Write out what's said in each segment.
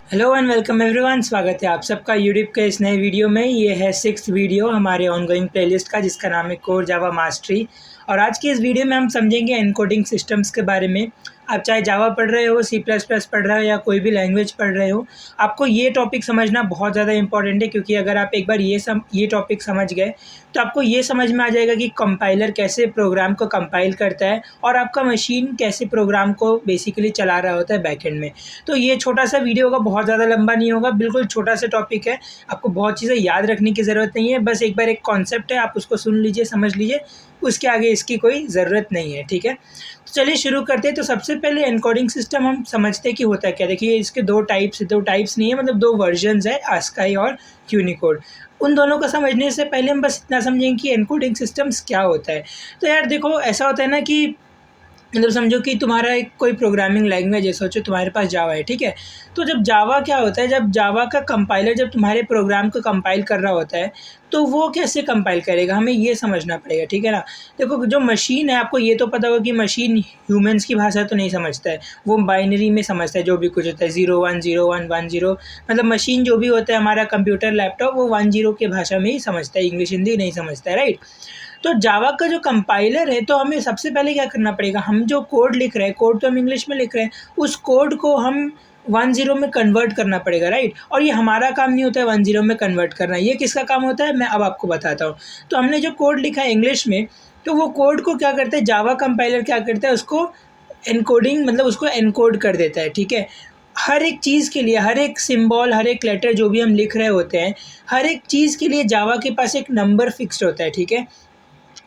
Hello and welcome everyone. स्वागत है आप सबका यूट्यूब के इस नए वीडियो में। ये है 6th वीडियो हमारे ऑनगोइंग प्लेलिस्ट का, जिसका नाम है कोर जावा मास्टरी। और आज की इस वीडियो में हम समझेंगे एनकोडिंग सिस्टम्स के बारे में। आप चाहे जावा पढ़ रहे हो, सी प्लस प्लस पढ़ रहे हो या कोई भी लैंग्वेज पढ़ रहे हो, आपको ये टॉपिक समझना बहुत ज़्यादा इंपॉर्टेंट है। क्योंकि अगर आप एक बार ये टॉपिक समझ गए तो आपको ये समझ में आ जाएगा कि कंपाइलर कैसे प्रोग्राम को कंपाइल करता है और आपका मशीन कैसे प्रोग्राम को बेसिकली चला रहा होता है बैकएंड में। तो ये छोटा सा वीडियो होगा, बहुत ज़्यादा लंबा नहीं होगा, बिल्कुल छोटा सा टॉपिक है। आपको बहुत चीज़ें याद रखने की ज़रूरत नहीं है, बस एक बार एक कॉन्सेप्ट है, आप उसको सुन लीजिए, समझ लीजिए, उसके आगे इसकी कोई ज़रूरत नहीं है। ठीक है, तो चलिए शुरू करते हैं। तो सबसे पहले एनकोडिंग सिस्टम हम समझते हैं कि होता है क्या। देखिए, इसके दो टाइप्स नहीं है, मतलब दो वर्जन्स है, आस्काई और यूनिकोड। उन दोनों को समझने से पहले हम बस इतना समझेंगे कि एनकोडिंग सिस्टम्स क्या होता है। तो यार देखो, ऐसा होता है ना कि मतलब समझो कि तुम्हारा एक कोई प्रोग्रामिंग लैंग्वेज है, सोचो तुम्हारे पास जावा है, ठीक है। तो जब जावा क्या होता है, जब जावा का कंपाइलर जब तुम्हारे प्रोग्राम को कंपाइल कर रहा होता है, तो वो कैसे कंपाइल करेगा, हमें ये समझना पड़ेगा, ठीक है ना। देखो, जो मशीन है, आपको ये तो पता होगा कि मशीन ह्यूमंस की भाषा तो नहीं समझता है, वो बाइनरी में समझता है जो भी कुछ होता है, 0 1 0 1 1 0। मतलब मशीन जो भी होता है, हमारा कंप्यूटर लैपटॉप, वो 1 0 की भाषा में ही समझता है, इंग्लिश हिंदी नहीं समझता है, राइट। तो जावा का जो कंपाइलर है, तो हमें सबसे पहले क्या करना पड़ेगा, हम जो कोड लिख रहे हैं, कोड तो हम इंग्लिश में लिख रहे हैं, उस कोड को हम 1 0 में कन्वर्ट करना पड़ेगा, राइट। और ये हमारा काम नहीं होता है 1 0 में कन्वर्ट करना, ये किसका काम होता है, मैं अब आपको बताता हूँ। तो हमने जो कोड लिखा है इंग्लिश में, तो वो कोड को क्या करता है, जावा कंपाइलर क्या करता है, उसको एनकोडिंग मतलब उसको एनकोड कर देता है, ठीक है। हर एक चीज़ के लिए, हर एक सिंबल, हर एक लेटर जो भी हम लिख रहे होते हैं, हर एक चीज़ के लिए जावा के पास एक नंबर फिक्स्ड होता है, ठीक है।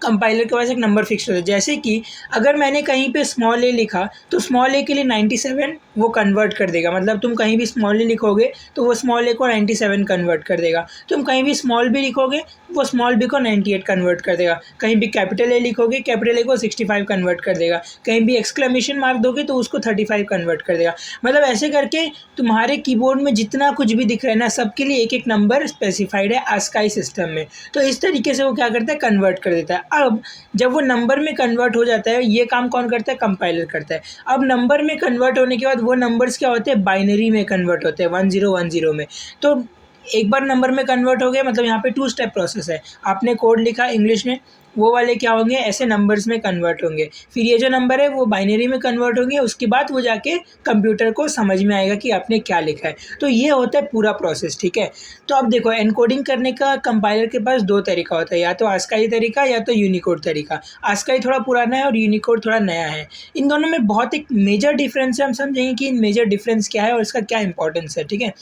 कंपाइलर के पास एक नंबर फिक्स होता है। जैसे कि अगर मैंने कहीं पे स्मॉल ए लिखा, तो स्मॉल ए के लिए 97 वो कन्वर्ट कर देगा। मतलब तुम कहीं भी स्मॉल ए लिखोगे तो वो स्मॉल ए को 97 कन्वर्ट कर देगा। तुम कहीं भी स्मॉल बी लिखोगे, वो स्मॉल बी को 98 कन्वर्ट कर देगा। कहीं भी कैपिटल ए लिखोगे, कैपिटल ए को 65 कन्वर्ट कर देगा। कहीं भी एक्सक्लेमेशन मार्क दोगे तो उसको 35 कन्वर्ट कर देगा। मतलब ऐसे करके तुम्हारे कीबोर्ड में जितना कुछ भी दिख रहा है ना, सबके लिए एक एक नंबर स्पेसिफाइड है आस्काई सिस्टम में। तो इस तरीके से वो क्या करता है, कन्वर्ट कर देता है। अब जब वो नंबर में कन्वर्ट हो जाता है, ये काम कौन करता है, कंपाइलर करता है। अब नंबर में कन्वर्ट होने के बाद वो नंबर्स क्या होते हैं, बाइनरी में कन्वर्ट होते हैं, 1 0 1 0 में। तो एक बार नंबर में कन्वर्ट हो गया, मतलब यहाँ पे 2 स्टेप प्रोसेस है। आपने कोड लिखा इंग्लिश में, वो वाले क्या होंगे, ऐसे नंबर्स में कन्वर्ट होंगे। फिर ये जो नंबर है वो बाइनरी में कन्वर्ट होंगे, उसके बाद वो जाके कंप्यूटर को समझ में आएगा कि आपने क्या लिखा है। तो ये होता है पूरा प्रोसेस, ठीक है। तो अब देखो, एनकोडिंग करने का कंपाइलर के पास दो तरीका होता है, या तो आस्काई तरीका या तो यूनिकोड तरीका। आस्काई थोड़ा पुराना है और यूनिकोड थोड़ा नया है। इन दोनों में बहुत एक मेजर डिफरेंस है, हम समझेंगे कि इन मेजर डिफरेंस क्या है और इसका क्या इंपॉर्टेंस है, ठीक है।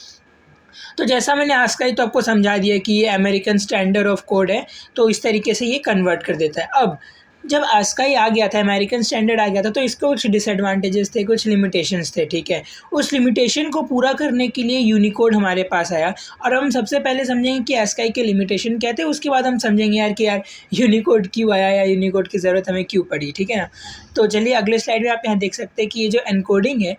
तो जैसा मैंने आस्काई तो आपको समझा दिया कि ये अमेरिकन स्टैंडर्ड ऑफ कोड है, तो इस तरीके से ये कन्वर्ट कर देता है। अब जब आस्काई आ गया था, अमेरिकन स्टैंडर्ड आ गया था, तो इसके कुछ डिसएडवांटेजेस थे, कुछ लिमिटेशंस थे, ठीक है। उस लिमिटेशन को पूरा करने के लिए यूनिकोड हमारे पास आया। और हम सबसे पहले समझेंगे कि आस्काई के लिमिटेशन क्या थे, उसके बाद हम समझेंगे यार कि यार यूनिकोड क्यों आया या यूनिकोड की ज़रूरत हमें क्यों पड़ी, ठीक है ना। तो चलिए अगले स्लाइड में आप यहाँ देख सकते हैं कि ये जो एनकोडिंग है,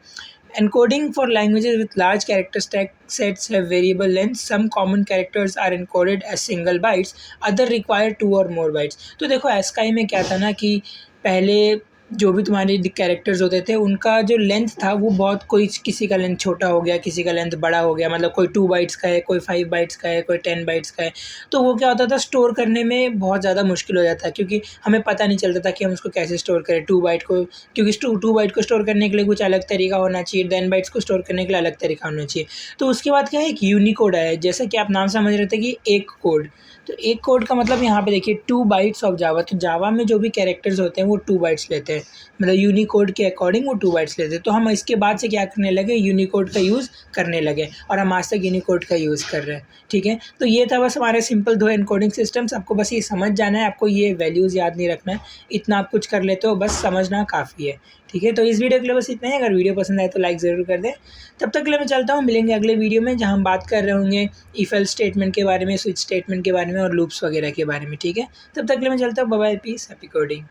encoding for languages with large character stack sets have variable lengths. Some common characters are encoded as single bytes, other require 2 or more bytes. तो देखो, ASCII में क्या था ना कि पहले जो भी तुम्हारे कैरेक्टर्स होते थे, उनका जो लेंथ था वो बहुत, कोई किसी का लेंथ छोटा हो गया, किसी का लेंथ बड़ा हो गया। मतलब कोई 2 बाइट्स का है, कोई 5 बाइट्स का है, कोई 10 बाइट्स का है। तो वो क्या होता था, स्टोर करने में बहुत ज़्यादा मुश्किल हो जाता है, क्योंकि हमें पता नहीं चलता था कि हम उसको कैसे स्टोर करें 2 बाइट को। क्योंकि 2 बाइट को स्टोर करने के लिए कुछ अलग तरीका होना चाहिए, 10 बाइट्स को स्टोर करने के लिए अलग तरीका होना चाहिए। तो उसके बाद क्या है, एक यूनिकोड आया है। जैसा कि आप नाम समझ रहे थे कि एक कोड, तो एक कोड का मतलब यहाँ पे देखिए 2 बाइट्स ऑफ जावा। तो जावा में जो भी कैरेक्टर्स होते हैं वो 2 बाइट्स लेते हैं, मतलब यूनिकोड के अकॉर्डिंग वो 2 बाइट्स लेते हैं। तो हम इसके बाद से क्या करने लगे, यूनिकोड का यूज़ करने लगे, और हम आज तक यूनिकोड का यूज़ कर रहे हैं, ठीक है। तो ये था बस हमारे सिंपल 2 एनकोडिंग सिस्टम्स। आपको बस ये समझ जाना है, आपको ये वैल्यूज़ याद नहीं रखना है, इतना आप कुछ कर लेते हो, बस समझना काफ़ी है, ठीक है। तो इस वीडियो के लिए बस इतना ही। अगर वीडियो पसंद आए तो लाइक ज़रूर कर दें। तब तक के लिए मैं चलता हूँ, मिलेंगे अगले वीडियो में, जहाँ हम बात कर रहे होंगे इफ एल्स स्टेटमेंट के बारे में, स्विच स्टेटमेंट के बारे में और लूप्स वगैरह के बारे में, ठीक है। तब तक के लिए मैं चलता हूँ, bye bye, peace, happy coding.